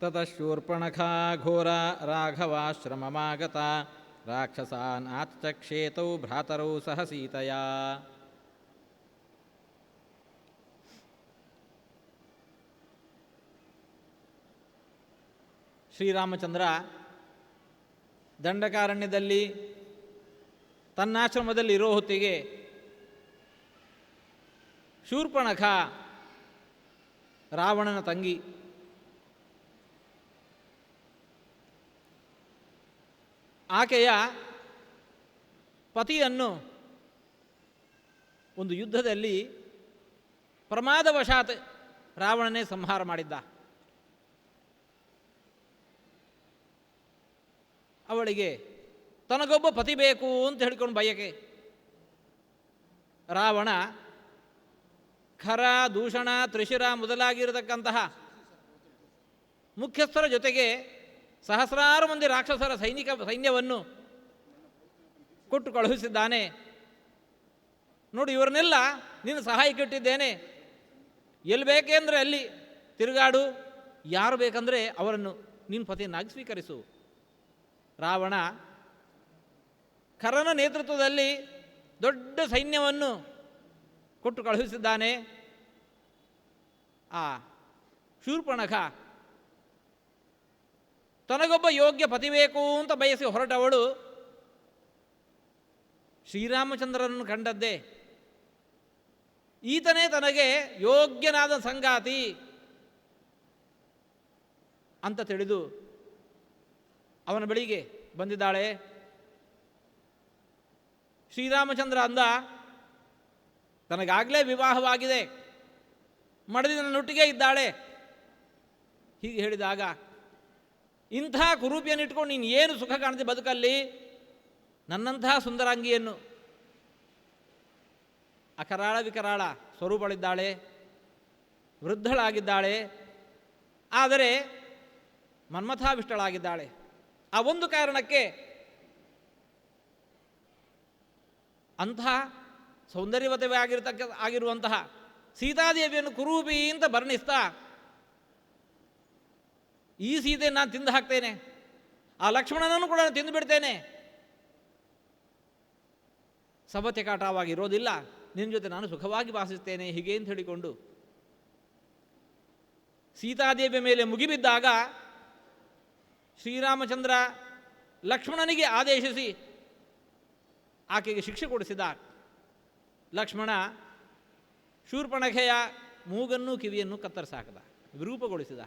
ತತಃ ಶೂರ್ಪಣಖಾ ಘೋರ ರಾಘವಾಶ್ರಮಮಾಗತ ರಾಕ್ಷಸಾನ್ ಆಚಕ್ಷೇತೌ ಭ್ರಾತರೌ ಸಹ ಸೀತಯಾ. ಶ್ರೀರಾಮಚಂದ್ರ ದಂಡಕಾರಣ್ಯದಲ್ಲಿ ತನ್ನಾಶ್ರಮದಲ್ಲಿ ಇರೋ ಹೊತ್ತಿಗೆ ಶೂರ್ಪಣಖ ರಾವಣನ ತಂಗಿ, ಆಕೆಯ ಪತಿಯನ್ನು ಒಂದು ಯುದ್ಧದಲ್ಲಿ ಪ್ರಮಾದವಶಾತ್ ರಾವಣನೇ ಸಂಹಾರ ಮಾಡಿದ್ದ. ಅವಳಿಗೆ ತನಗೊಬ್ಬ ಪತಿ ಬೇಕು ಅಂತ ಹೇಳ್ಕೊಂಡು ಬಯಕೆ. ರಾವಣ ಖರ, ದೂಷಣ, ತ್ರಿಶಿರ ಮೊದಲಾಗಿರತಕ್ಕಂತಹ ಮುಖ್ಯಸ್ಥರ ಜೊತೆಗೆ ಸಹಸ್ರಾರು ಮಂದಿ ರಾಕ್ಷಸರ ಸೈನ್ಯವನ್ನು ಕೊಟ್ಟು ಕಳುಹಿಸಿದ್ದಾನೆ. ನೋಡಿ, ಇವರನ್ನೆಲ್ಲ ನೀನು ಸಹಾಯಕ್ಕಿಟ್ಟಿದ್ದೇನೆ, ಎಲ್ಲಿ ಬೇಕೆಂದರೆ ಅಲ್ಲಿ ತಿರುಗಾಡು, ಯಾರು ಬೇಕಂದರೆ ಅವರನ್ನು ನೀನು ಪತಿಯನ್ನಾಗಿ ಸ್ವೀಕರಿಸು. ರಾವಣ ಖರನ ನೇತೃತ್ವದಲ್ಲಿ ದೊಡ್ಡ ಸೈನ್ಯವನ್ನು ಕೊಟ್ಟು ಕಳುಹಿಸಿದ್ದಾನೆ. ಆ ಶೂರ್ಪಣಖ ತನಗೊಬ್ಬ ಯೋಗ್ಯ ಪತಿ ಬೇಕು ಅಂತ ಬಯಸಿ ಹೊರಟವಳು ಶ್ರೀರಾಮಚಂದ್ರನನ್ನು ಕಂಡದ್ದೇ. ಈತನೇ ತನಗೆ ಯೋಗ್ಯನಾದ ಸಂಗಾತಿ ಅಂತ ತಿಳಿದು ಅವನ ಬಳಿಗೆ ಬಂದಿದ್ದಾಳೆ. ಶ್ರೀರಾಮಚಂದ್ರ ಅಂದ, ತನಗಾಗಲೇ ವಿವಾಹವಾಗಿದೆ, ಮಡದಿ ನನ್ನೊಟ್ಟಿಗೆ ಇದ್ದಾಳೆ. ಹೀಗೆ ಹೇಳಿದಾಗ, ಇಂಥ ಕುರೂಪಿಯನ್ನಿಟ್ಕೊಂಡು ನೀನು ಏನು ಸುಖ ಕಾಣದೆ ಬದುಕಲ್ಲಿ, ನನ್ನಂತಹ ಸುಂದರಾಂಗಿಯನ್ನು, ಅಕರಾಳ ವಿಕರಾಳ ಸ್ವರೂಪಳಿದ್ದಾಳೆ, ವೃದ್ಧಳಾಗಿದ್ದಾಳೆ, ಆದರೆ ಮನ್ಮಥಾವಿಷ್ಟಳಾಗಿದ್ದಾಳೆ. ಆ ಒಂದು ಕಾರಣಕ್ಕೆ ಅಂಥ ಸೌಂದರ್ಯವತವೇ ಆಗಿರುವಂತಹ ಸೀತಾದೇವಿಯನ್ನು ಕುರೂಪಿ ಅಂತ ವರ್ಣಿಸ್ತಾ, ಈ ಸೀತೆ ನಾನು ತಿಂದು ಹಾಕ್ತೇನೆ, ಆ ಲಕ್ಷ್ಮಣನನ್ನು ಕೂಡ ನಾನು ತಿಂದು ಬಿಡ್ತೇನೆ, ಸಬತೆ ಕಾಟವಾಗಿರೋದಿಲ್ಲ, ನಿನ್ನ ಜೊತೆ ನಾನು ಸುಖವಾಗಿ ವಾಸಿಸ್ತೇನೆ, ಹೀಗೆ ಅಂತ ಹೇಳಿಕೊಂಡು ಸೀತಾದೇವಿಯ ಮೇಲೆ ಮುಗಿಬಿದ್ದಾಗ ಶ್ರೀರಾಮಚಂದ್ರ ಲಕ್ಷ್ಮಣನಿಗೆ ಆದೇಶಿಸಿ ಆಕೆಗೆ ಶಿಕ್ಷೆ ಕೊಡಿಸಿದ. ಲಕ್ಷ್ಮಣ ಶೂರ್ಪಣಖೆಯ ಮೂಗನ್ನು ಕಿವಿಯನ್ನು ಕತ್ತರಿಸಾಕದ, ವಿರೂಪಗೊಳಿಸಿದ.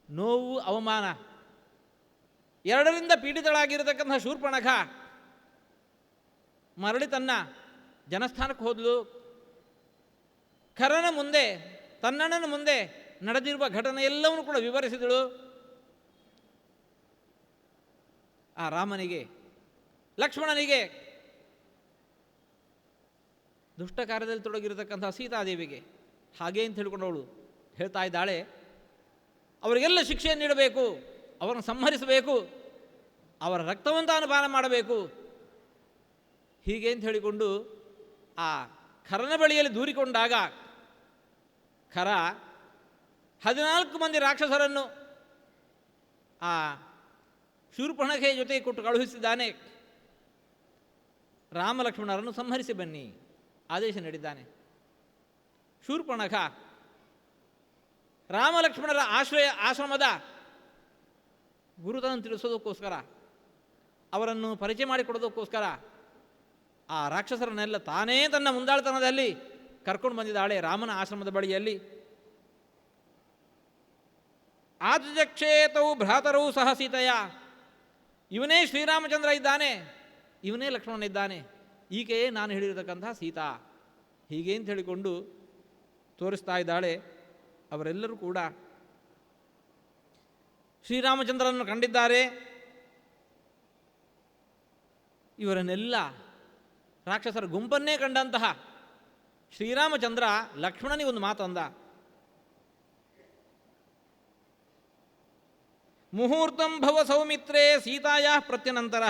ನೋವು, ಅವಮಾನ ಎರಡರಿಂದ ಪೀಡಿತಳಾಗಿರತಕ್ಕಂಥ ಶೂರ್ಪಣಖ ಮರಳಿ ತನ್ನ ಜನಸ್ಥಾನಕ್ಕೆ ಹೋದಳು. ಖರನ ಮುಂದೆ, ತನ್ನಣ್ಣನ ಮುಂದೆ ನಡೆದಿರುವ ಘಟನೆ ಎಲ್ಲವನ್ನೂ ಕೂಡ ವಿವರಿಸಿದಳು. ಆ ರಾಮನಿಗೆ, ಲಕ್ಷ್ಮಣನಿಗೆ, ದುಷ್ಟ ಕಾರ್ಯದಲ್ಲಿ ತೊಡಗಿರತಕ್ಕಂಥ ಸೀತಾದೇವಿಗೆ ಹಾಗೆ ಅಂತ ಹೇಳಿಕೊಂಡವಳು ಹೇಳ್ತಾ ಇದ್ದಾಳೆ, ಅವರಿಗೆಲ್ಲ ಶಿಕ್ಷೆಯನ್ನು ನೀಡಬೇಕು, ಅವರನ್ನು ಸಂಹರಿಸಬೇಕು, ಅವರ ರಕ್ತವನ್ನು ತಾನು ಪಾನ ಮಾಡಬೇಕು, ಹೀಗೆ ಅಂತ ಹೇಳಿಕೊಂಡು ಆ ಖರನ ಬಳಿಯಲ್ಲಿ ದೂರಿಕೊಂಡಾಗ ಖರ 14 ಮಂದಿ ರಾಕ್ಷಸರನ್ನು ಆ ಶೂರ್ಪಣಖೆಯ ಜೊತೆಗೆ ಕೊಟ್ಟು ಕಳುಹಿಸಿದ್ದಾನೆ. ರಾಮ ಲಕ್ಷ್ಮಣರನ್ನು ಸಂಹರಿಸಿ ಬನ್ನಿ ಆದೇಶ ನೀಡಿದ್ದಾನೆ. ಶೂರ್ಪಣಖ ರಾಮ ಲಕ್ಷ್ಮಣರ ಆಶ್ರಮದ ಗುರುತನ್ನು ತಿಳಿಸೋದಕ್ಕೋಸ್ಕರ, ಅವರನ್ನು ಪರಿಚಯ ಮಾಡಿಕೊಡೋದಕ್ಕೋಸ್ಕರ ಆ ರಾಕ್ಷಸರನ್ನೆಲ್ಲ ತಾನೇ ತನ್ನ ಮುಂದಾಳತನದಲ್ಲಿ ಕರ್ಕೊಂಡು ಬಂದಿದ್ದಾಳೆ ರಾಮನ ಆಶ್ರಮದ ಬಳಿಯಲ್ಲಿ. ಆಚಕ್ಷೇತೌ ಭ್ರಾತರೌ ಸಹ ಸೀತೆಯ, ಇವನೇ ಶ್ರೀರಾಮಚಂದ್ರ ಇದ್ದಾನೆ, ಇವನೇ ಲಕ್ಷ್ಮಣನಿದ್ದಾನೆ, ಈಕೆಯೇ ನಾನು ಹೇಳಿರತಕ್ಕಂತಹ ಸೀತಾ, ಹೀಗೆ ಅಂತ ಹೇಳಿಕೊಂಡು ತೋರಿಸ್ತಾ ಇದ್ದಾಳೆ. ಅವರೆಲ್ಲರೂ ಕೂಡ ಶ್ರೀರಾಮಚಂದ್ರನನ್ನು ಕಂಡಿದ್ದಾರೆ. ಇವರನ್ನೆಲ್ಲ ರಾಕ್ಷಸರ ಗುಂಪನ್ನೇ ಕಂಡಂತಹ ಶ್ರೀರಾಮಚಂದ್ರ ಲಕ್ಷ್ಮಣನಿಗೆ ಒಂದು ಮಾತಂದ, ಮುಹೂರ್ತಂ ಭವ ಸೌಮಿತ್ರೇ ಸೀತಾಯಾ ಪ್ರತ್ಯನಂತರ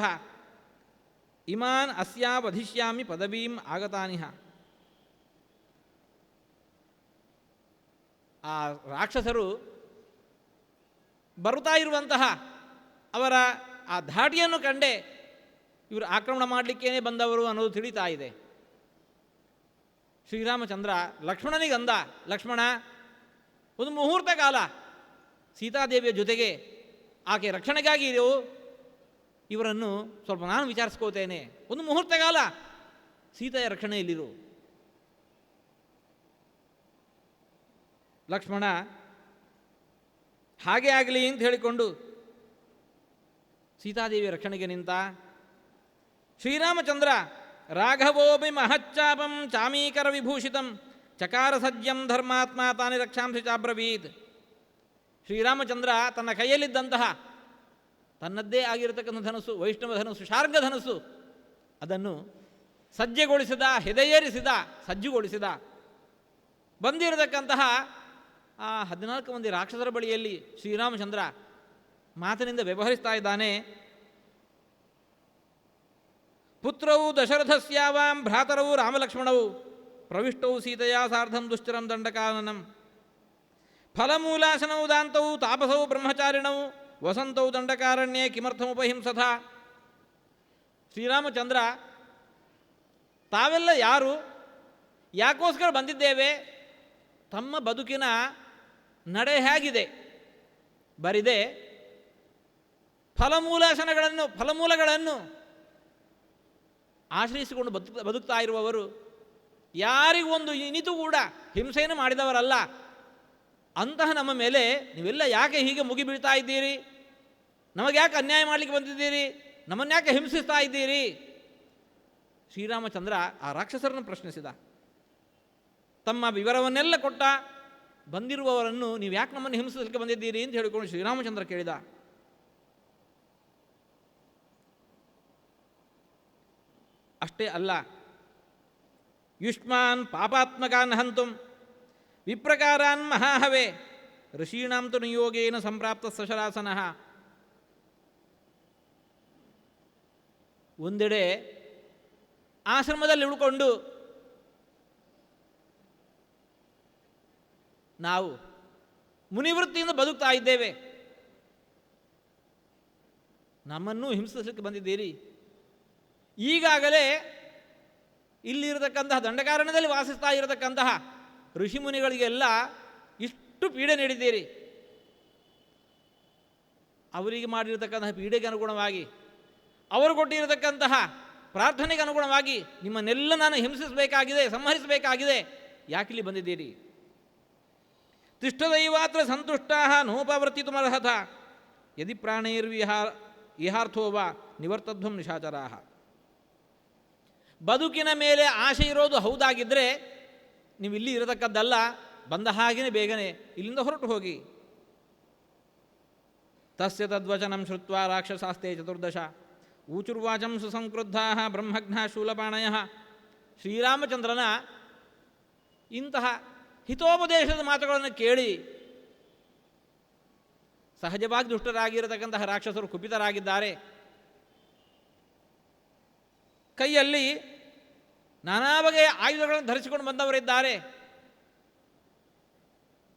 ಇಮಾನ್ ಅಸ್ಯಾ ವಧಿಷ್ಯಾಮಿ ಪದವೀಂ ಆಗತಾನಿಹ. ಆ ರಾಕ್ಷಸರು ಬರುತ್ತಾ ಇರುವಂತಹ ಅವರ ಆ ಧಾಟಿಯನ್ನು ಕಂಡೇ ಇವರು ಆಕ್ರಮಣ ಮಾಡಲಿಕ್ಕೇನೆ ಬಂದವರು ಅನ್ನೋದು ತಿಳಿತಾ ಇದೆ. ಶ್ರೀರಾಮಚಂದ್ರ ಲಕ್ಷ್ಮಣನಿಗಂದ, ಲಕ್ಷ್ಮಣ, ಒಂದು ಮುಹೂರ್ತ ಕಾಲ ಸೀತಾದೇವಿಯ ಜೊತೆಗೆ ಆಕೆ ರಕ್ಷಣೆಗಾಗಿ ಇರು, ಇವರನ್ನು ಸ್ವಲ್ಪ ನಾನು ವಿಚಾರಿಸ್ಕೋತೇನೆ, ಒಂದು ಮುಹೂರ್ತ ಕಾಲ ಸೀತೆಯ ರಕ್ಷಣೆಯಲ್ಲಿರು. ಲಕ್ಷ್ಮಣ ಹಾಗೆ ಆಗಲಿ ಅಂತ ಹೇಳಿಕೊಂಡು ಸೀತಾದೇವಿಯ ರಕ್ಷಣೆಗೆ ನಿಂತ. ಶ್ರೀರಾಮಚಂದ್ರ ರಾಘವೋಪಿ ಮಹಚ್ಚಾಪಂ ಚಾಮೀಕರ ವಿಭೂಷಿತಂ ಚಕಾರ ಸಜ್ಜಂ ಧರ್ಮಾತ್ಮ ತಾನಿ ರಕ್ಷಾಂಸಿ ಚಾಬ್ರವೀತ್. ಶ್ರೀರಾಮಚಂದ್ರ ತನ್ನ ಕೈಯಲ್ಲಿದ್ದಂತಹ ತನ್ನದ್ದೇ ಆಗಿರತಕ್ಕಂಥ ಧನಸ್ಸು, ವೈಷ್ಣವ ಧನಸ್ಸು, ಶಾರ್ಗ ಧನಸ್ಸು, ಅದನ್ನು ಸಜ್ಜೆಗೊಳಿಸಿದ, ಹೆದೆಯೇರಿಸಿದ, ಸಜ್ಜುಗೊಳಿಸಿದ. ಬಂದಿರತಕ್ಕಂತಹ ಆ 14 ಮಂದಿ ರಾಕ್ಷಸರ ಬಳಿಯಲ್ಲಿ ಶ್ರೀರಾಮಚಂದ್ರ ಮಾತಿನಿಂದ ವ್ಯವಹರಿಸ್ತಾ ಇದ್ದಾನೆ. ಪುತ್ರವು ದಶರಥಸ್ಯಾವಾಂ ಭ್ರಾತರವು ರಾಮಲಕ್ಷ್ಮಣವು ಪ್ರವಿಷ್ಟವು ಸೀತೆಯ ಸಾರ್ಧಂ ದುಶ್ಚರಂ ದಂಡಕಾನನಂ ಫಲಮೂಲಾಸನವು ದಾಂತವು ತಾಪಸವು ಬ್ರಹ್ಮಚಾರಿಣವು ವಸಂತವು ದಂಡಕಾರಣ್ಯೇ ಕಿಮರ್ಥಮುಪಹಿಂಸಥ. ಶ್ರೀರಾಮಚಂದ್ರ ತಾವೆಲ್ಲ ಯಾರು, ಯಾಕೋಸ್ಕರ ಬಂದಿದ್ದೇವೆ, ತಮ್ಮ ಬದುಕಿನ ನಡೆ ಹೇಗಿದೆ ಬರಿದೆ, ಫಲಮೂಲಗಳನ್ನು ಆಶ್ರಯಿಸಿಕೊಂಡು ಬದುಕ್ತಾ ಇರುವವರು, ಯಾರಿಗೊಂದು ಇನಿತು ಕೂಡ ಹಿಂಸೆಯನ್ನು ಮಾಡಿದವರಲ್ಲ. ಅಂತಹ ನಮ್ಮ ಮೇಲೆ ನೀವೆಲ್ಲ ಯಾಕೆ ಹೀಗೆ ಮುಗಿಬೀಳ್ತಾ ಇದ್ದೀರಿ, ನಮಗೆ ಯಾಕೆ ಅನ್ಯಾಯ ಮಾಡಲಿಕ್ಕೆ ಬಂದಿದ್ದೀರಿ, ನಮ್ಮನ್ಯಾಕೆ ಹಿಂಸಿಸ್ತಾ ಇದ್ದೀರಿ? ಶ್ರೀರಾಮಚಂದ್ರ ಆ ರಾಕ್ಷಸರನ್ನು ಪ್ರಶ್ನಿಸಿದ, ತಮ್ಮ ವಿವರವನ್ನೆಲ್ಲ ಕೊಟ್ಟ. ಬಂದಿರುವವರನ್ನು ನೀವು ಯಾಕೆ ನಮ್ಮನ್ನು ಹಿಂಸಿಸಲಿಕ್ಕೆ ಬಂದಿದ್ದೀರಿ ಅಂತ ಹೇಳಿಕೊಂಡು ಶ್ರೀರಾಮಚಂದ್ರ ಕೇಳಿದ. ಅಷ್ಟೇ ಅಲ್ಲ, ಯುಷ್ಮಾನ್ ಪಾಪಾತ್ಮಕಾನ್ ಹಂತುಂ ವಿಪ್ರಕಾರಾನ್ ಮಹಾಹವೇ ಋಷೀಣಾಂ ತು ನಿಯೋಗೇನ ಸಂಪ್ರಾಪ್ತ ಸಶರಾಸನಃ. ಒಂದೆಡೆ ಆಶ್ರಮದಲ್ಲಿ ಉಳ್ಕೊಂಡು ನಾವು ಮುನಿವೃತ್ತಿಯಿಂದ ಬದುಕ್ತಾ ಇದ್ದೇವೆ, ನಮ್ಮನ್ನು ಹಿಂಸಿಸಲಿಕ್ಕೆ ಬಂದಿದ್ದೀರಿ. ಈಗಾಗಲೇ ಇಲ್ಲಿರತಕ್ಕಂತಹ ದಂಡಕಾರಣ್ಯದಲ್ಲಿ ವಾಸಿಸ್ತಾ ಇರತಕ್ಕಂತಹ ಋಷಿಮುನಿಗಳಿಗೆಲ್ಲ ಇಷ್ಟು ಪೀಡೆ ನೀಡಿದ್ದೀರಿ. ಅವರಿಗೆ ಮಾಡಿರತಕ್ಕಂತಹ ಪೀಡೆಗೆ ಅನುಗುಣವಾಗಿ, ಅವರು ಕೊಟ್ಟಿರತಕ್ಕಂತಹ ಪ್ರಾರ್ಥನೆಗೆ ಅನುಗುಣವಾಗಿ ನಿಮ್ಮನ್ನೆಲ್ಲ ನಾನು ಹಿಂಸಿಸಬೇಕಾಗಿದೆ, ಸಂಹರಿಸಬೇಕಾಗಿದೆ. ಯಾಕಿಲ್ಲಿ ಬಂದಿದ್ದೀರಿ? ತಿಷ್ಠದೈವಾತ್ರ ಸಂತುಷ್ಟಾ ನೋಪವರ್ತಿತುಮರ್ಹತ ಯದಿ ಇಹಾರ್ಥೋ ವಾ ನಿವರ್ತಧ್ವಂ ನಿಶಾಚರಾಹ. ಬದುಕಿನ ಮೇಲೆ ಆಶೆ ಇರೋದು ಹೌದಾಗಿದ್ದರೆ ನೀವು ಇಲ್ಲಿ ಇರತಕ್ಕದ್ದಲ್ಲ, ಬಂದ ಹಾಗೆಯೇ ಬೇಗನೆ ಇಲ್ಲಿಂದ ಹೊರಟು ಹೋಗಿ. ತಸ್ಯ ತದ್ವಚನಂ ಶ್ರುತ್ವಾ ರಾಕ್ಷಸಾಸ್ತೆ ಚತುರ್ದಶ ಊಚುರ್ವಾಚಂ ಸುಸಂಕ್ರುದ್ಧಾ ಬ್ರಹ್ಮಘ್ನ ಶೂಲಪಾಣಯ. ಶ್ರೀರಾಮಚಂದ್ರನ ಇಂತಹ ಹಿತೋಪದೇಶದ ಮಾತುಗಳನ್ನು ಕೇಳಿ ಸಹಜವಾಗಿ ದುಷ್ಟರಾಗಿರತಕ್ಕಂತಹ ರಾಕ್ಷಸರು ಕುಪಿತರಾಗಿದ್ದಾರೆ. ಕೈಯಲ್ಲಿ ನಾನಾ ಬಗೆಯ ಆಯುಧಗಳನ್ನು ಧರಿಸಿಕೊಂಡು ಬಂದವರಿದ್ದಾರೆ.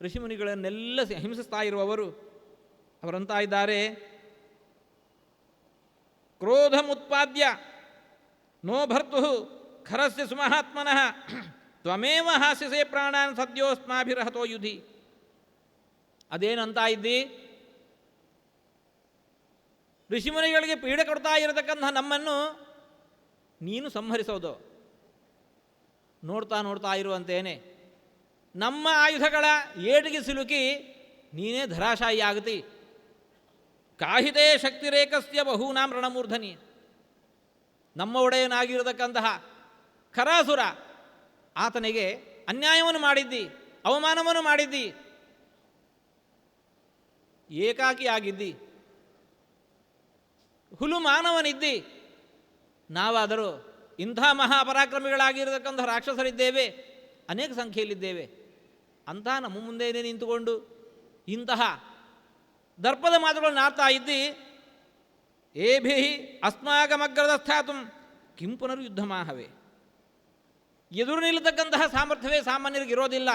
ಋಷಿಮುನಿಗಳನ್ನೆಲ್ಲ ಹಿಂಸಿಸ್ತಾ ಇರುವವರು ಅವರಂತ ಇದ್ದಾರೆ, ಕ್ರೋಧಮುತ್ಪಾದ್ಯ ನೋ ಭರ್ತು ಖರಸ್ಯ ಸುಮಹಾತ್ಮನಃ ತ್ವಮೇವ ಹಾಸ್ಯಸೇ ಪ್ರಾಣಾನ್ ಸದ್ಯೋಸ್ಮಾಭಿರಹತೋ ಯುಧಿ. ಅದೇನಂತ ಇದ್ದಿ? ಋಷಿಮುನಿಗಳಿಗೆ ಪೀಡೆ ಕೊಡ್ತಾ ಇರತಕ್ಕಂತಹ ನಮ್ಮನ್ನು ನೀನು ಸಂಹರಿಸೋದು ನೋಡ್ತಾ ಇರುವಂತೇನೆ. ನಮ್ಮ ಆಯುಧಗಳ ಏಟಿಗೆ ಸಿಲುಕಿ ನೀನೇ ಧರಾಶಾಯಿ ಆಗುತ್ತಿ. ಕಾಹಿತೇ ಶಕ್ತಿರೇಕಸ್ಯ ಬಹೂನಾಂ ರಣಮೂರ್ಧನಿ. ನಮ್ಮ ಒಡೆಯನಾಗಿರತಕ್ಕಂತಹ ಖರಾಸುರ, ಆತನಿಗೆ ಅನ್ಯಾಯವನ್ನು ಮಾಡಿದ್ದಿ, ಅವಮಾನವನ್ನು ಮಾಡಿದ್ದಿ, ಏಕಾಕಿ ಆಗಿದ್ದಿ, ಹುಲು ಮಾನವನಿದ್ದಿ. ನಾವಾದರೂ ಇಂಥ ಮಹಾಪರಾಕ್ರಮಿಗಳಾಗಿರತಕ್ಕಂಥ ರಾಕ್ಷಸರಿದ್ದೇವೆ, ಅನೇಕ ಸಂಖ್ಯೆಯಲ್ಲಿದ್ದೇವೆ. ಅಂತಹ ನಮ್ಮ ಮುಂದೆಯೇ ನಿಂತುಕೊಂಡು ಇಂತಹ ದರ್ಪದ ಮಾತುಗಳನ್ನು ಆಡ್ತಾ ಇದ್ದಿ. ಏಭಿ ಅಸ್ಮಾಕಮಗ್ರದ ಸ್ಥಾತು ಕಿಂ ಪುನರ್ ಯುದ್ಧ ಮಾಹವೇ. ಎದುರು ನಿಲ್ಲತಕ್ಕಂತಹ ಸಾಮರ್ಥ್ಯವೇ ಸಾಮಾನ್ಯರಿಗೆ ಇರೋದಿಲ್ಲ.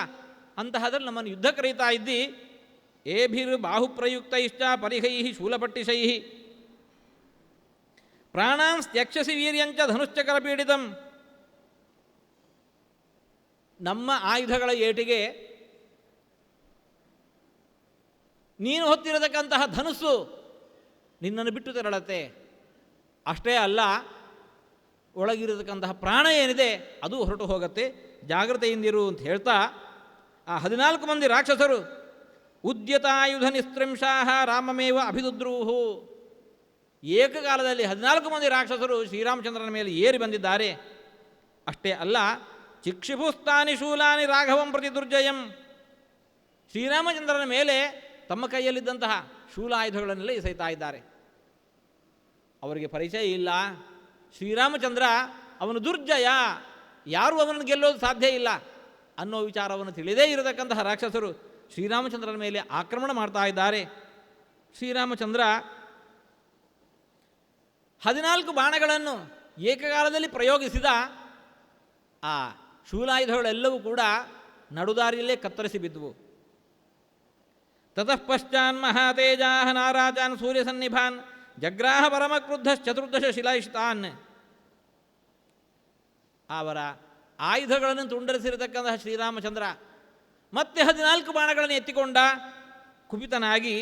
ಅಂತಹದ್ರಲ್ಲಿ ನಮ್ಮನ್ನು ಯುದ್ಧ ಕರೀತಾ ಇದ್ದಿ. ಏಭಿರ್ ಬಾಹುಪ್ರಯುಕ್ತೈಶ್ಚ ಪರಿಹೈ ಶೂಲಪಟ್ಟಿಶೈ ಪ್ರಾಣಾಂ ತ್ಯಕ್ಷಸಿ ವೀರ್ಯಂಚ ಧನುಶ್ಚಕರ ಪೀಡಿತಂ. ನಮ್ಮ ಆಯುಧಗಳ ಏಟಿಗೆ ನೀನು ಹೊತ್ತಿರತಕ್ಕಂತಹ ಧನುಸ್ಸು ನಿನ್ನನ್ನು ಬಿಟ್ಟು ತೆರಳತ್ತೆ. ಅಷ್ಟೇ ಅಲ್ಲ, ಒಳಗಿರತಕ್ಕಂತಹ ಪ್ರಾಣ ಏನಿದೆ ಅದು ಹೊರಟು ಹೋಗುತ್ತೆ, ಜಾಗ್ರತೆಯಿಂದಿರು ಅಂತ ಹೇಳ್ತಾ ಆ 14 ಮಂದಿ ರಾಕ್ಷಸರು ಉದ್ಯತಾಯುಧ ನಿಸ್ತ್ರಿಂಶಾಹ ರಾಮಮೇವ ಅಭಿದುದ್ರೂಹು. ಏಕಕಾಲದಲ್ಲಿ 14 ಮಂದಿ ರಾಕ್ಷಸರು ಶ್ರೀರಾಮಚಂದ್ರನ ಮೇಲೆ ಏರಿ ಬಂದಿದ್ದಾರೆ. ಅಷ್ಟೇ ಅಲ್ಲ, ಚಿಕ್ಷಿಪುಸ್ತಾನಿ ಶೂಲಾನಿ ರಾಘವಂ ಪ್ರತಿ ದುರ್ಜಯಂ. ಶ್ರೀರಾಮಚಂದ್ರನ ಮೇಲೆ ತಮ್ಮ ಕೈಯಲ್ಲಿದ್ದಂತಹ ಶೂಲಾಯುಧಗಳನ್ನೆಲ್ಲ ಎಸೆಯುತ್ತಾ ಇದ್ದಾರೆ. ಅವರಿಗೆ ಪರಿಚಯ ಇಲ್ಲ. ಶ್ರೀರಾಮಚಂದ್ರ ಅವನು ದುರ್ಜಯ, ಯಾರೂ ಅವನನ್ನು ಗೆಲ್ಲೋದು ಸಾಧ್ಯ ಇಲ್ಲ ಅನ್ನೋ ವಿಚಾರವನ್ನು ತಿಳಿದೇ ಇರತಕ್ಕಂತಹ ರಾಕ್ಷಸರು ಶ್ರೀರಾಮಚಂದ್ರನ ಮೇಲೆ ಆಕ್ರಮಣ ಮಾಡ್ತಾ ಇದ್ದಾರೆ. ಶ್ರೀರಾಮಚಂದ್ರ 14 ಬಾಣಗಳನ್ನು ಏಕಕಾಲದಲ್ಲಿ ಪ್ರಯೋಗಿಸಿದ. ಆ ಶೂಲಾಯುಧಗಳೆಲ್ಲವೂ ಕೂಡ ನಡುದಾರಿಯಲ್ಲೇ ಕತ್ತರಿಸಿ ಬಿದ್ದುವು. ತತಃ ಪಶ್ಚಾನ್ ಮಹಾತೇಜಾಹ ನಾರಾಜಾನ್ ಸೂರ್ಯಸನ್ನಿಭಾನ್ ಜಗ್ರಾಹ ಪರಮಕ್ರುದ್ಧಶ್ಚತುರ್ದಶ ಶಿಲಾಯಿಷ್ಟಾನ್. ಅವರ ಆಯುಧಗಳನ್ನು ತುಂಡರಿಸಿರತಕ್ಕಂತಹ ಶ್ರೀರಾಮಚಂದ್ರ ಮತ್ತೆ 14 ಬಾಣಗಳನ್ನು ಎತ್ತಿಕೊಂಡ ಕುಪಿತನಾಗಿ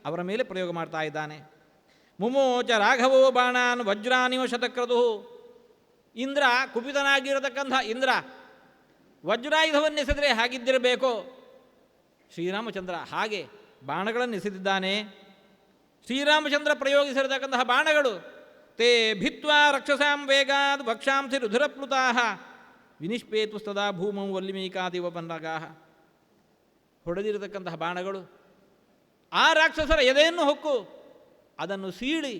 ಅವರ ಮೇಲೆ ಪ್ರಯೋಗ ಮಾಡ್ತಾ ಇದ್ದಾನೆ. ಮುಮೋಚ ರಾಘವೋ ಬಾಣಾನ್ ವಜ್ರಾನಿವ ಶತಕ್ರದು. ಇಂದ್ರ, ಕುಪಿತನಾಗಿರತಕ್ಕಂಥ ಇಂದ್ರ ವಜ್ರಾಯುಧವನ್ನೆಸೆದರೆ ಹಾಗಿದ್ದಿರಬೇಕೋ, ಶ್ರೀರಾಮಚಂದ್ರ ಹಾಗೆ ಬಾಣಗಳನ್ನು ಎಸೆದಿದ್ದಾನೆ. ಶ್ರೀರಾಮಚಂದ್ರ ಪ್ರಯೋಗಿಸಿರತಕ್ಕಂತಹ ಬಾಣಗಳು ತೇ ಭಿತ್ವಾ ರಕ್ಷಸಾಂ ವೇಗಾದ್ ವಕ್ಷಾಂಸಿ ರುಧಿರಪ್ಲುತಾಹ ವಿನಿಷ್ಪೇತು ಸದಾ ಭೂಮಂ ವಲ್ಲಿಮೀಕಾದಿವ ಪನ್ನಗಾಹ. ಹೊಡೆದಿರತಕ್ಕಂತಹ ಬಾಣಗಳು ಆ ರಾಕ್ಷಸರ ಎದೆಯನ್ನು ಹೊಕ್ಕು ಅದನ್ನು ಸೀಳಿ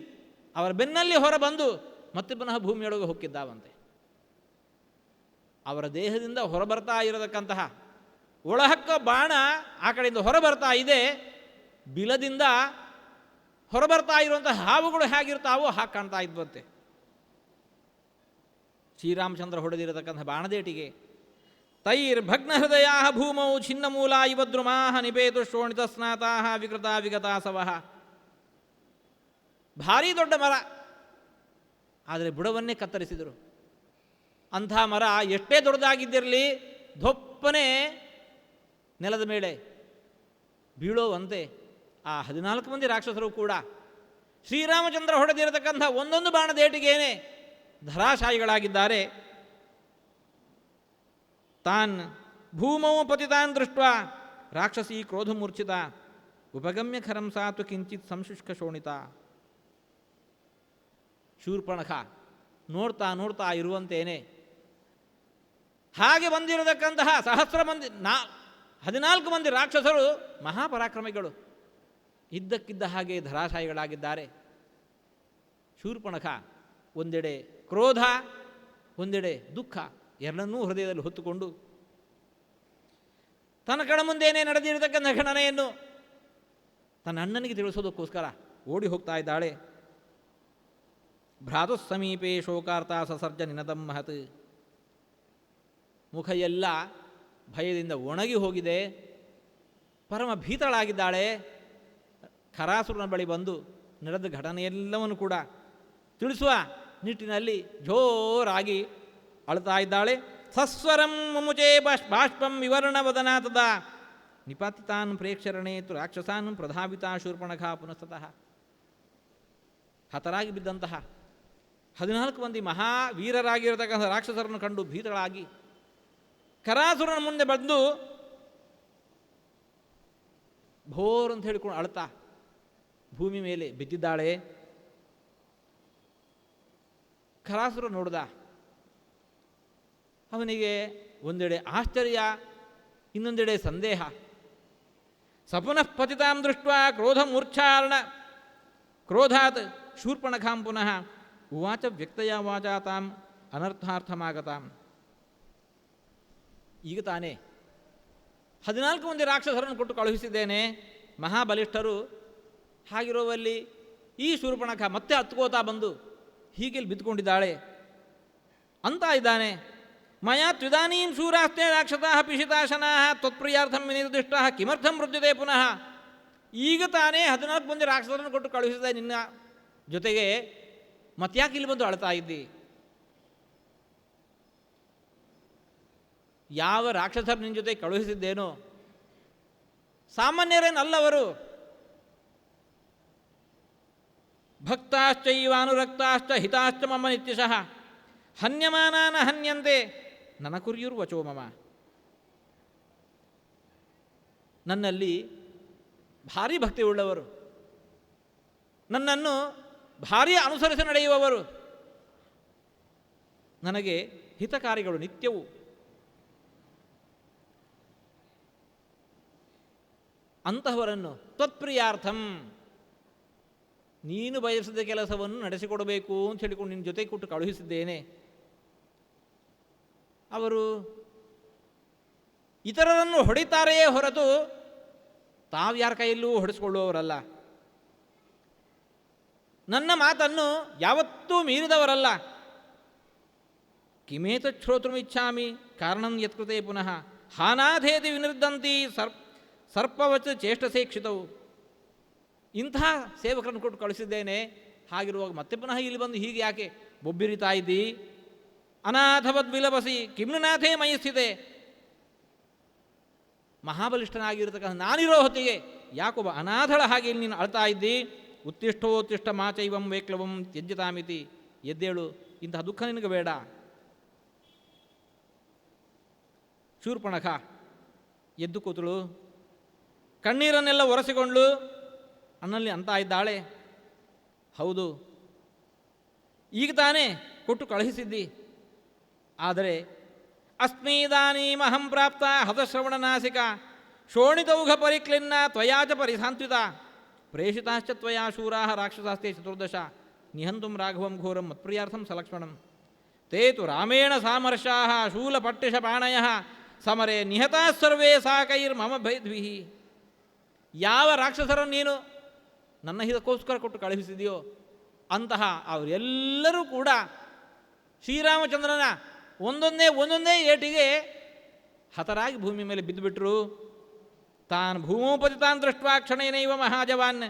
ಅವರ ಬೆನ್ನಲ್ಲಿ ಹೊರಬಂದು ಮತ್ತೆ ಪುನಃ ಭೂಮಿಯೊಳಗೆ ಹೊಕ್ಕಿದ್ದಾವಂತೆ. ಅವರ ದೇಹದಿಂದ ಹೊರಬರ್ತಾ ಇರತಕ್ಕಂತಹ ಒಳಹಕ್ಕ ಬಾಣ ಆ ಕಡೆಯಿಂದ ಹೊರಬರ್ತಾ ಇದೆ. ಬಿಲದಿಂದ ಹೊರಬರ್ತಾ ಇರುವಂತಹ ಹಾವುಗಳು ಹೇಗಿರ್ತಾವೋ ಹಾಗೆ ಕಾಣ್ತಾ ಇದ್ವಂತೆ. ಶ್ರೀರಾಮಚಂದ್ರ ಹೊಡೆದಿರತಕ್ಕಂಥ ಬಾಣದೇಟಿಗೆ ತೈರ್ಭಗ್ನ ಹೃದಯ ಭೂಮೌ ಛಿನ್ನಮೂಲ ಇವದ್ರುಮಾ ನಿಪೇತು ಶೋಣಿತ ಸ್ನಾತಾ ವಿಕೃತ ವಿಗತಾಸವಃ. ಭಾರೀ ದೊಡ್ಡ ಮರ, ಆದರೆ ಬುಡವನ್ನೇ ಕತ್ತರಿಸಿದರು. ಅಂಥ ಮರ ಎಷ್ಟೇ ದೊಡ್ಡದಾಗಿದ್ದಿರಲಿ ಧೊಪ್ಪನೆ ನೆಲದ ಮೇಲೆ ಬೀಳೋವಂತೆ ಆ 14 ಮಂದಿ ರಾಕ್ಷಸರು ಕೂಡ ಶ್ರೀರಾಮಚಂದ್ರ ಹೊಡೆದಿರತಕ್ಕಂಥ ಒಂದೊಂದು ಬಾಣದೇಟಿಗೇನೆ ಧರಾಶಾಯಿಗಳಾಗಿದ್ದಾರೆ. ತಾನ್ ಭೂಮೌ ಪತಿತಾನ್ ದೃಷ್ಟ ರಾಕ್ಷಸೀ ಕ್ರೋಧಮೂರ್ಛಿತ ಉಪಗಮ್ಯ ಖರಂ ಸಾತು ಕಿಂಚಿತ್ ಸಂಶುಷ್ಕ ಶೋಣಿತ. ಶೂರ್ಪಣಖ ನೋಡ್ತಾ ನೋಡ್ತಾ ಇರುವಂತೇನೆ ಹಾಗೆ ಬಂದಿರತಕ್ಕಂತಹ 14 ಮಂದಿ ರಾಕ್ಷಸರು ಮಹಾಪರಾಕ್ರಮಿಗಳು ಇದ್ದಕ್ಕಿದ್ದ ಹಾಗೆ ಧರಾಶಾಯಿಗಳಾಗಿದ್ದಾರೆ. ಶೂರ್ಪಣಖ ಒಂದೆಡೆ ಕ್ರೋಧ, ಒಂದೆಡೆ ದುಃಖ ಎರಡನ್ನೂ ಹೃದಯದಲ್ಲಿ ಹೊತ್ತುಕೊಂಡು ತನ್ನ ಕಣ ಮುಂದೇನೆ ನಡೆದಿರತಕ್ಕಂಥ ಘಟನೆಯನ್ನು ತನ್ನ ಅಣ್ಣನಿಗೆ ತಿಳಿಸೋದಕ್ಕೋಸ್ಕರ ಓಡಿ ಹೋಗ್ತಾ ಇದ್ದಾಳೆ. ಭ್ರಾತು ಸಮೀಪೆ ಶೋಕಾರ್ಥ ಸಸರ್ಜ ನಿನದಂ ಮಹತ್. ಮುಖ ಎಲ್ಲ ಭಯದಿಂದ ಒಣಗಿ ಹೋಗಿದೆ, ಪರಮ ಭೀತಳಾಗಿದ್ದಾಳೆ. ಖರಾಸುರನ ಬಳಿ ಬಂದು ನಡೆದ ಘಟನೆಯೆಲ್ಲವನ್ನು ಕೂಡ ತಿಳಿಸುವ ನಿಟ್ಟಿನಲ್ಲಿ ಜೋರಾಗಿ ಅಳ್ತಾ ಇದ್ದಾಳೆ. ಸಸ್ವರಂ ಮುಮುಚೇ ಬಾಷ್ಪಂ ವಿವರ್ಣವದನ ತದಾ ನಿಪಾತಿತಾನ್ ಪ್ರೇಕ್ಷರಣೇತು ರಾಕ್ಷಸಾನ್ ಪ್ರಧಾವಿತಾ ಶೂರ್ಪಣಖಾ ಪುನಸ್ತಃ. ಹತರಾಗಿ ಬಿದ್ದಂತಹ 14 ಮಂದಿ ಮಹಾವೀರರಾಗಿರತಕ್ಕಂಥ ರಾಕ್ಷಸರನ್ನು ಕಂಡು ಭೀತಳಾಗಿ ಖರಾಸುರನ ಮುಂದೆ ಬಂದು ಭೋರ್ ಅಂತ ಹೇಳಿಕೊಂಡು ಅಳ್ತಾ ಭೂಮಿ ಮೇಲೆ ಬಿದ್ದಿದ್ದಾಳೆ. ಖರಾಸುರ ನೋಡ್ದ. ಅವನಿಗೆ ಒಂದೆಡೆ ಆಶ್ಚರ್ಯ, ಇನ್ನೊಂದೆಡೆ ಸಂದೇಹ. ಸಪುನಃ ಪತಿತಾಂ ದೃಷ್ಟ ಕ್ರೋಧಮೂರ್ಛಾರ್ಣ ಕ್ರೋಧಾತ್ ಶೂರ್ಪಣಖಾಂ ಪುನಃ ಉವಾಚ ವ್ಯಕ್ತಯ ವಾಚಾತಾಂ ಅನರ್ಥಾರ್ಥಮಾಗತಾಂ. ಈಗ ತಾನೇ 14 ಮಂದಿ ರಾಕ್ಷಸರನ್ನು ಕೊಟ್ಟು ಕಳುಹಿಸಿದ್ದೇನೆ, ಮಹಾಬಲಿಷ್ಠರು. ಹಾಗಿರುವಲ್ಲಿ ಈ ಶೂರ್ಪಣಖ ಮತ್ತೆ ಹತ್ಕೋತಾ ಬಂದು ಹೀಗೆ ಬಿದ್ದುಕೊಂಡಿದ್ದಾಳೆ ಅಂತ ಇದ್ದಾನೆ. ಮಯಾ ತ್ವಿದಾನೀಂ ಶೂರಾಸ್ತೆ ರಾಕ್ಷಸಾಃ ಪಿಶಿತಾಶನಾಃ ತ್ವತ್ಪ್ರಿಯಾರ್ಥಂ ವಿನಿರ್ದಿಷ್ಟಾಃ ಕಿಮರ್ಥಂ ಮೃತ್ಯುತೆ ಪುನಃ. ಈಗ ತಾನೇ 14 ಮಂದಿ ರಾಕ್ಷಸರನ್ನು ಕೊಟ್ಟು ಕಳುಹಿಸಿದೆ ನಿನ್ನ ಜೊತೆಗೆ, ಮತ್ಯಾಕೆ ಇಲ್ಲಿ ಬಂದು ಅಳ್ತಾ ಇದ್ದಿ? ಯಾವ ರಾಕ್ಷಸರು ನಿನ್ನ ಜೊತೆ ಕಳುಹಿಸಿದ್ದೇನೋ ಸಾಮಾನ್ಯರೇನಲ್ಲವರು. ಭಕ್ತಾಶ್ಚೈವಾನುರಕ್ತಾಶ್ಚ ಹಿತಾಶ್ಚ ಮಮ ನಿತ್ಯಶಃ ಹನ್ಯಮಾನಾನ ಹನ್ಯಂತೆ ನನ್ನ ಕುರ್ಯುರ್ವಚೋ ಮಮ. ನನ್ನಲ್ಲಿ ಭಾರಿ ಭಕ್ತಿ ಉಳ್ಳವರು, ನನ್ನನ್ನು ಭಾರಿ ಅನುಸರಿಸಿ ನಡೆಯುವವರು, ನನಗೆ ಹಿತಕಾರಿಗಳು ನಿತ್ಯವೂ. ಅಂತಹವರನ್ನು ತ್ವತ್ಪ್ರಿಯಾರ್ಥಂ ನೀನು ಬಯಸಿದ ಕೆಲಸವನ್ನು ನಡೆಸಿಕೊಡಬೇಕು ಅಂತ ಹೇಳಿಕೊಂಡು ನಿನ್ನ ಜೊತೆ ಕೊಟ್ಟು ಕಳುಹಿಸಿದ್ದೇನೆ. ಅವರು ಇತರರನ್ನು ಹೊಡಿತಾರೆಯೇ ಹೊರತು ತಾವ್ಯಾರ ಕೈಯಲ್ಲೂ ಹೊಡೆಸಿಕೊಳ್ಳುವವರಲ್ಲ. ನನ್ನ ಮಾತನ್ನು ಯಾವತ್ತೂ ಮೀರಿದವರಲ್ಲ. ಕಿಮೇತ ಶ್ರೋತೃಮಿಚ್ಛಾಮಿ ಕಾರಣಂ ಯತ್ಕೃತೆ ಪುನಃ ಹಾನಾಧೇತಿ ವಿನಿರ್ದಂತಿ ಸರ್ಪವಚ ಚೇಷ್ಟಸೇಕ್ಷಿತವು. ಇಂಥ ಸೇವಕರನ್ನು ಕೊಟ್ಟು ಕಳಿಸಿದ್ದೇನೆ. ಹಾಗಿರುವಾಗ ಮತ್ತೆ ಪುನಃ ಇಲ್ಲಿ ಬಂದು ಹೀಗೆ ಯಾಕೆ ಬೊಬ್ಬಿರಿತಾ ಇದ್ದಿ? ಅನಾಥವದ್ ವಿಲಬಸಿ ಕಿಮ್ನುನಾಥೇ ಮಯಿಸ್ತಿದೆ. ಮಹಾಬಲಿಷ್ಠನಾಗಿರತಕ್ಕಂಥ ನಾನಿರೋ ಹೊತ್ತಿಗೆ ಯಾಕೊಬ್ಬ ಅನಾಥಳ ಹಾಗೆ ಇಲ್ಲಿ ನೀನು ಅಳ್ತಾ ಇದ್ದಿ? ಉತ್ತಿಷ್ಠೋತ್ತಿಷ್ಠ ಮಾಚೈವಂ ವೇಕ್ಲವಂ ತ್ಯಜ್ಯತಾಮಿತಿ. ಎದ್ದೇಳು, ಇಂತಹ ದುಃಖ ನಿನಗೆ ಬೇಡ. ಶೂರ್ಪಣಖ ಎದ್ದು ಕೂತಳು, ಕಣ್ಣೀರನ್ನೆಲ್ಲ ಒರೆಸಿಕೊಂಡ್ಳು. ಅನ್ನಲ್ಲಿ ಅಂತ ಇದ್ದಾಳೆ, ಹೌದು ಈಗ ತಾನೇ ಕೊಟ್ಟು ಕಳುಹಿಸಿದ್ದಿ, ಆದರೆ ಅಸ್ಮೀದಾನೀಮಹಂ ಪ್ರಾಪ್ತ ಹತಶ್ರವಣನಾಸಿಕ ಶೋಣಿತೌಘ ಪರಿಕ್ಲಿನ್ನ ತ್ವಯಾಚ ಪರಿಸಾಂತ್ವಿತ ಪ್ರೇಷಿತಾಶ್ಚ ತ್ವಯಾ ಶೂರಾಃ ರಾಕ್ಷಸಾಸ್ತೆ 14 ನಿಹಂತುಂ ರಾಘವಂ ಘೋರಂ ಮತ್ಪ್ರಿಯಾರ್ಥಂ ಸಲಕ್ಷ್ಮಣಂ ತೇ ತು ರಾಮೇಣ ಸಾಮರ್ಷಾಃ ಶೂಲಪಟ್ಟಿಷಪಾಣಯಃ ಸಮರೆ ನಿಹತಾಃ ಸರ್ವೇ ಸಾಕೈರ್ಮಮ ಭೈದ್ಭಿಃ. ಯಾವ ರಾಕ್ಷಸರನ್ನು ನೀನು ನನ್ನ ಹಿತಕ್ಕೋಸ್ಕರ ಕೊಟ್ಟು ಕಳುಹಿಸಿದೆಯೋ ಅಂತಹ ಅವರೆಲ್ಲರೂ ಕೂಡ ಶ್ರೀರಾಮಚಂದ್ರನ ಒಂದೊಂದೇ ಏಟಿಗೆ ಹತರಾಗಿ ಭೂಮಿ ಮೇಲೆ ಬಿದ್ದುಬಿಟ್ರು. ತಾನ್ ಭೂಮೋಪತಿತಾನ್ ದೃಷ್ಟ ಕ್ಷಣೇನೈವ ಮಹಾಜವಾನ್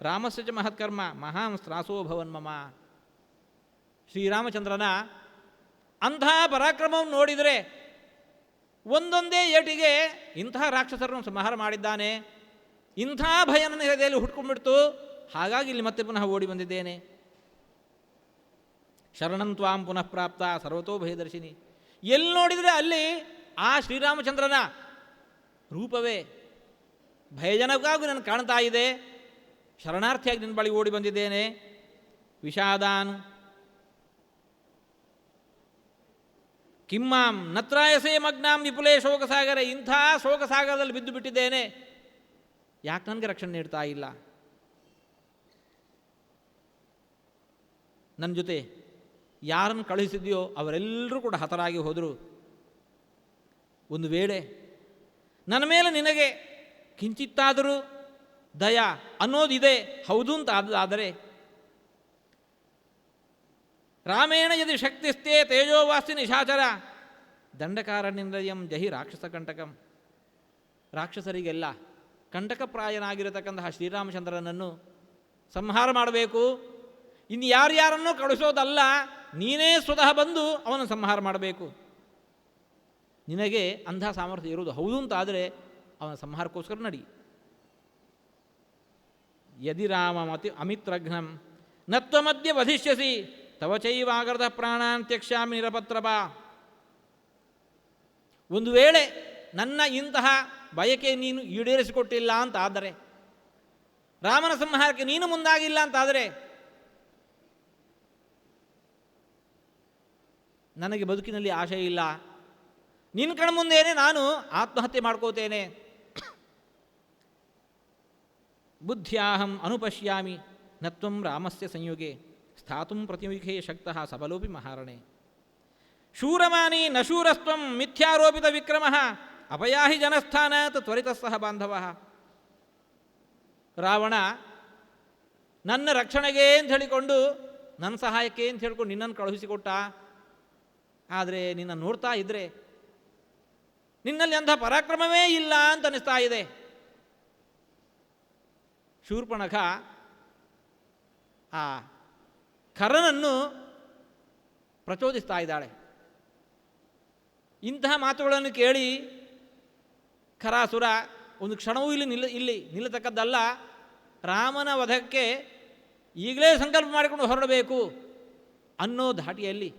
ರಾಮಸ್ಯ ಚ ಮಹತ್ಕರ್ಮ ಮಹಾಂ ಸ್ತ್ರಾಸೋಭವನ್ ಮಮ. ಶ್ರೀರಾಮಚಂದ್ರನ ಅಂತಹ ಪರಾಕ್ರಮವನ್ನು ನೋಡಿದರೆ ಒಂದೊಂದೇ ಏಟಿಗೆ ಇಂತಹ ರಾಕ್ಷಸರನ್ನು ಸಂಹಾರ ಮಾಡಿದ್ದಾನೆ. ಇಂಥ ಭಯ ನನ್ನ ಹೃದಯದಲ್ಲಿ ಹುಟ್ಕೊಂಡ್ಬಿಡ್ತು. ಹಾಗಾಗಿ ಇಲ್ಲಿ ಮತ್ತೆ ಪುನಃ ಓಡಿ ಬಂದಿದ್ದೇನೆ. ಶರಣಂ ತ್ವಾಂ ಪುನಃ ಪ್ರಾಪ್ತ ಸರ್ವತೋ ಭಯದರ್ಶಿನಿ. ಎಲ್ಲಿ ನೋಡಿದರೆ ಅಲ್ಲಿ ಆ ಶ್ರೀರಾಮಚಂದ್ರನ ರೂಪವೇ ಭಯಜನಕವಾಗಿ ನನಗೆ ಕಾಣ್ತಾ ಇದೆ. ಶರಣಾರ್ಥಿಯಾಗಿ ನಿನ್ನ ಬಳಿ ಓಡಿ ಬಂದಿದ್ದೇನೆ. ವಿಷಾದಾನ್ ಕಿಮ್ಮಾಂ ನತ್ರಾಯಸೇ ಮಗ್ನಾಂ ವಿಪುಲೇ ಶೋಕಸಾಗರ. ಇಂಥ ಶೋಕಸಾಗರದಲ್ಲಿ ಬಿದ್ದು ಬಿಟ್ಟಿದ್ದೇನೆ. ಯಾಕೆ ನನಗೆ ರಕ್ಷಣೆ ನೀಡ್ತಾ ಇಲ್ಲ? ನನ್ನ ಜೊತೆ ಯಾರನ್ನು ಕಳುಹಿಸಿದೆಯೋ ಅವರೆಲ್ಲರೂ ಕೂಡ ಹತರಾಗಿ ಹೋದರು. ಒಂದು ವೇಳೆ ನನ್ನ ಮೇಲೆ ನಿನಗೆ ಕಿಂಚಿತ್ತಾದರೂ ದಯ ಅನ್ನೋದಿದೆ, ಹೌದು ಅಂತ ಆದರೆ ರಾಮೇಣ ಯದಿ ಶಕ್ತಿಸ್ತೆ ತೇಜೋವಾಸ್ತಿ ನಿಶಾಚರ ದಂಡಕಾರಣ್ಯಂ ಜಹಿ ರಾಕ್ಷಸ ಕಂಟಕಂ. ರಾಕ್ಷಸರಿಗೆಲ್ಲ ಕಂಟಕಪ್ರಾಯನಾಗಿರತಕ್ಕಂತಹ ಶ್ರೀರಾಮಚಂದ್ರನನ್ನು ಸಂಹಾರ ಮಾಡಬೇಕು. ಇನ್ನು ಯಾರ್ಯಾರನ್ನೂ ಕಳಿಸೋದಲ್ಲ, ನೀನೇ ಸ್ವತಃ ಬಂದು ಅವನನ್ನು ಸಂಹಾರ ಮಾಡಬೇಕು. ನಿನಗೆ ಅಂಥ ಸಾಮರ್ಥ್ಯ ಇರುವುದು ಹೌದು ಅಂತಾದರೆ ಅವನ ಸಂಹಾರಕ್ಕೋಸ್ಕರ ನಡಿ. ಯದಿ ರಾಮಮತಿ ಅಮಿತ್ರಘ್ನಂ ನತ್ವಮದ್ಯ ವಧಿಷ್ಯಸಿ ತವ ಚೈವಾಗರ್ಧ ಪ್ರಾಣಾನ್ ತ್ಯಕ್ಷ್ಯಾಮಿ ನಿರಪತ್ರಪ. ಒಂದು ವೇಳೆ ನನ್ನ ಇಂತಹ ಬಯಕೆ ನೀನು ಈಡೇರಿಸಿಕೊಟ್ಟಿಲ್ಲ ಅಂತ ಆದರೆ, ರಾಮನ ಸಂಹಾರಕ್ಕೆ ನೀನು ಮುಂದಾಗಿಲ್ಲ ಅಂತಾದರೆ ನನಗೆ ಬದುಕಿನಲ್ಲಿ ಆಶೆ ಇಲ್ಲ. ನಿನ್ನ ಕಣ್ಮುಂದೇನೆ ನಾನು ಆತ್ಮಹತ್ಯೆ ಮಾಡ್ಕೋತೇನೆ. ಬುದ್ಧ್ಯಾಹಂ ಅನುಪಶ್ಯಾಮಿ ನತ್ವಂ ರಾಮಸ್ಯ ಸಂಯುಗೆ ಸ್ಥಾತುಂ ಪ್ರತಿಮುಖೇ ಶಕ್ತಃ ಸಬಲೋಪಿ ಮಹಾರಣೆ. ಶೂರಮಾನಿ ನ ಶೂರಸ್ತ್ವಂ ಮಿಥ್ಯಾರೋಪಿತ ವಿಕ್ರಮಃ ಅಪಯಾಹಿ ಜನಸ್ಥಾನಾತ್ ತ್ವರಿತಸ್ಸಹ ಬಾಂಧವಃ. ರಾವಣ ನನ್ನ ರಕ್ಷಣೆಗೆ ಅಂತ ಹೇಳಿಕೊಂಡು, ನನ್ನ ಸಹಾಯಕ್ಕೆ ಅಂತ ಹೇಳಿಕೊಂಡು ನಿನ್ನನ್ನು ಕಳುಹಿಸಿಕೊಟ್ಟ. ಆದರೆ ನಿನ್ನ ನೋಡ್ತಾ ಇದ್ದರೆ ನಿನ್ನಲ್ಲಿ ಅಂಥ ಪರಾಕ್ರಮವೇ ಇಲ್ಲ ಅಂತ ಅನಿಸ್ತಾ ಇದೆ. ಶೂರ್ಪಣಖ ಆ ಖರನನ್ನು ಪ್ರಚೋದಿಸ್ತಾ ಇದ್ದಾಳೆ. ಇಂತಹ ಮಾತುಗಳನ್ನು ಕೇಳಿ ಖರಾಸುರ ಒಂದು ಕ್ಷಣವೂ ಇಲ್ಲಿ ನಿಲ್ಲತಕ್ಕದ್ದಲ್ಲ. ರಾಮನ ವಧಕ್ಕೆ ಈಗಲೇ ಸಂಕಲ್ಪ ಮಾಡಿಕೊಂಡು ಹೊರಡಬೇಕು ಅನ್ನೋ ಧಾಟಿಯಲ್ಲಿ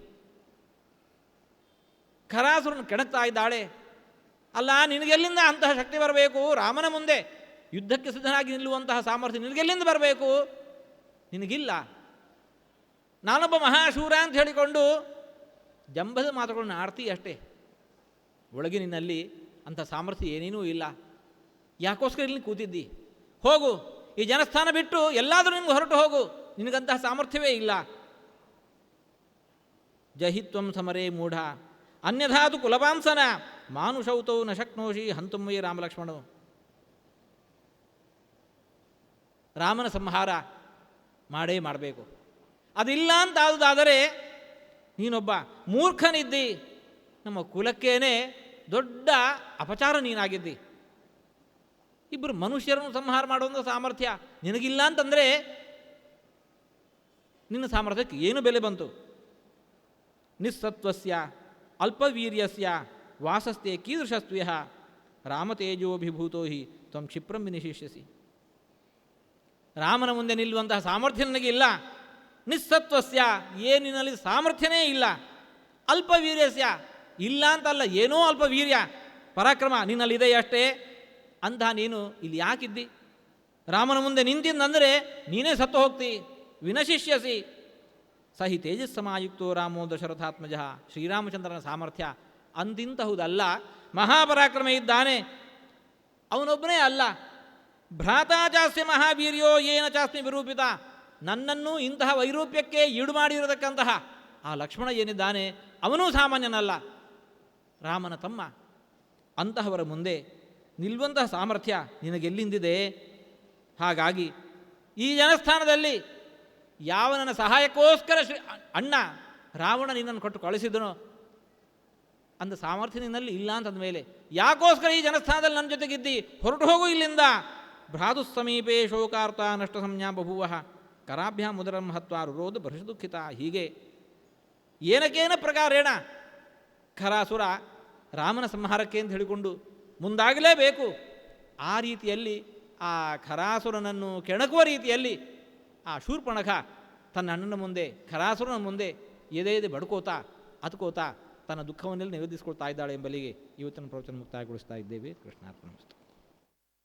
ಖರಾಸುರನ್ನು ಕೆಣಕ್ತಾ ಇದ್ದಾಳೆ. ಅಲ್ಲ, ನಿನಗೆಲ್ಲಿಂದ ಅಂತಹ ಶಕ್ತಿ ಬರಬೇಕು? ರಾಮನ ಮುಂದೆ ಯುದ್ಧಕ್ಕೆ ಸಿದ್ಧನಾಗಿ ನಿಲ್ಲುವಂತಹ ಸಾಮರ್ಥ್ಯ ನಿನಗೆಲ್ಲಿಂದ ಬರಬೇಕು? ನಿನಗಿಲ್ಲ. ನಾನೊಬ್ಬ ಮಹಾಶೂರ ಅಂತ ಹೇಳಿಕೊಂಡು ಜಂಬದ ಮಾತುಗಳನ್ನು ಆಡ್ತೀ ಅಷ್ಟೇ. ಒಳಗಿನಲ್ಲಿ ಅಂಥ ಸಾಮರ್ಥ್ಯ ಏನೇನೂ ಇಲ್ಲ. ಯಾಕೋಸ್ಕರ ಇಲ್ಲಿ ಕೂತಿದ್ದಿ? ಹೋಗು, ಈ ಜನಸ್ಥಾನ ಬಿಟ್ಟು ಎಲ್ಲಾದರೂ ನಿಮ್ಗೆ ಹೊರಟು ಹೋಗು. ನಿನಗಂತಹ ಸಾಮರ್ಥ್ಯವೇ ಇಲ್ಲ. ಜಹಿತ್ವಂ ಸಮರೇ ಮೂಢ ಅನ್ಯಧಾತು ಕುಲಪಾಂಸನ ಮಾನುಷೌತೌ ನ ಶಕ್ನೋಷಿ ಹಂತುಮ್ಮಯ್ಯ ರಾಮಲಕ್ಷ್ಮಣವು. ರಾಮನ ಸಂಹಾರ ಮಾಡೇ ಮಾಡಬೇಕು. ಅದಿಲ್ಲ ಅಂತಾದುದಾದರೆ ನೀನೊಬ್ಬ ಮೂರ್ಖನಿದ್ದಿ. ನಮ್ಮ ಕುಲಕ್ಕೇನೆ ದೊಡ್ಡ ಅಪಚಾರ ನೀನಾಗಿದ್ದಿ. ಇಬ್ಬರು ಮನುಷ್ಯರನ್ನು ಸಂಹಾರ ಮಾಡುವಂಥ ಸಾಮರ್ಥ್ಯ ನಿನಗಿಲ್ಲ ಅಂತಂದರೆ ನಿನ್ನ ಸಾಮರ್ಥ್ಯಕ್ಕೆ ಏನು ಬೆಲೆ ಬಂತು? ನಿಸ್ಸತ್ವಸ್ಯ ಅಲ್ಪವೀರ್ಯಸ್ಯ ವಾಸಸ್ತೆ ಕೀದೃಶಸ್ತ್ವ್ಯ ರಾಮತೇಜೋಭಿಭೂತೋ ಹಿ ತ್ವಂ ಕ್ಷಿಪ್ರಂ ವಿನಿಶಿಷ್ಯಸಿ. ರಾಮನ ಮುಂದೆ ನಿಲ್ಲುವಂತಹ ಸಾಮರ್ಥ್ಯ ನನಗಿಲ್ಲ. ನಿಸ್ಸತ್ವಸ್ಯ, ಏನಿನಲ್ಲಿ ಸಾಮರ್ಥ್ಯನೇ ಇಲ್ಲ. ಅಲ್ಪವೀರ್ಯಸ್ಯ, ಇಲ್ಲ ಅಂತಲ್ಲ, ಏನೋ ಅಲ್ಪ ವೀರ್ಯ ಪರಾಕ್ರಮ ನಿನ್ನಲ್ಲಿದೆ ಅಷ್ಟೇ. ಅಂತಹ ನೀನು ಇಲ್ಲಿ ಯಾಕಿದ್ದಿ? ರಾಮನ ಮುಂದೆ ನಿಂತಿಂದಂದರೆ ನೀನೇ ಸತ್ತು ಹೋಗ್ತಿ. ವಿನಶಿಷ್ಯಸಿ ಸಹಿ ತೇಜಸ್ಸಮಾಯುಕ್ತೋ ರಾಮೋ ದಶರಥಾತ್ಮಜ. ಶ್ರೀರಾಮಚಂದ್ರನ ಸಾಮರ್ಥ್ಯ ಅಂತಿಂತಹುದಲ್ಲ. ಮಹಾಪರಾಕ್ರಮ ಇದ್ದಾನೆ, ಅವನೊಬ್ಬನೇ ಅಲ್ಲ. ಭ್ರಾತಾ ಚಾಸ್ಯ ಮಹಾವೀರ್ಯೋ ಏನ ಚಾಸ್ಮಿ ವಿರೂಪಿತ. ನನ್ನನ್ನು ಇಂತಹ ವೈರೂಪ್ಯಕ್ಕೆ ಈಡು ಮಾಡಿರತಕ್ಕಂತಹ ಆ ಲಕ್ಷ್ಮಣ ಏನಿದ್ದಾನೆ ಅವನೂ ಸಾಮಾನ್ಯನಲ್ಲ, ರಾಮನ ತಮ್ಮ. ಅಂತಹವರ ಮುಂದೆ ನಿಲ್ಲುವಂತಹ ಸಾಮರ್ಥ್ಯ ನಿನಗೆಲ್ಲಿಂದಿದೆ? ಹಾಗಾಗಿ ಈ ಜನಸ್ಥಾನದಲ್ಲಿ ಯಾವ ನನ್ನ ಸಹಾಯಕ್ಕೋಸ್ಕರ ಅಣ್ಣ ರಾವಣ ನಿನ್ನನ್ನು ಕೊಟ್ಟು ಕಳಿಸಿದನೋ ಅಂದ ಸಾಮರ್ಥ್ಯ ನಿನ್ನಲ್ಲಿ ಇಲ್ಲ ಅಂತಂದ ಮೇಲೆ ಯಾಕೋಸ್ಕರ ಈ ಜನಸ್ಥಾನದಲ್ಲಿ ನನ್ನ ಜೊತೆಗಿದ್ದಿ? ಹೊರಟು ಹೋಗು ಇಲ್ಲಿಂದ. ಭ್ರಾತು ಸಮೀಪೇ ಶೋಕಾರ್ಥ ನಷ್ಟ ಸಂಜ್ಞಾ ಬಭೂವ ಕರಾಭ್ಯಾಂ ಮುದರಂ ಹತ್ವಾ ರುರೋಧ ಭೃಷ ದುಃಖಿತ. ಹೀಗೆ ಏನಕೇನ ಪ್ರಕಾರೇಣ ಖರಾಸುರ ರಾಮನ ಸಂಹಾರಕ್ಕೆ ಅಂತ ಹೇಳಿಕೊಂಡು ಮುಂದಾಗಲೇಬೇಕು. ಆ ರೀತಿಯಲ್ಲಿ ಆ ಖರಾಸುರನನ್ನು ಕೆಣಕುವ ರೀತಿಯಲ್ಲಿ ಆ ಶೂರ್ಪಣಖ ತನ್ನ ಅಣ್ಣನ ಮುಂದೆ, ಖರಾಸುರನ ಮುಂದೆ ಎದೆ ಬಡ್ಕೋತಾ ಅತ್ಕೋತಾ ತನ್ನ ದುಃಖವನ್ನೆಲ್ಲ ನಿವೇದಿಸಿಕೊಳ್ತಾ ಇದ್ದಾಳೆ ಎಂಬಲ್ಲಿಗೆ ಇವತ್ತಿನ ಪ್ರವಚನ ಮುಕ್ತಾಯಗೊಳಿಸ್ತಾ ಇದ್ದೇವೆ. ಕೃಷ್ಣಾರ್ಪಣಮಸ್ತು.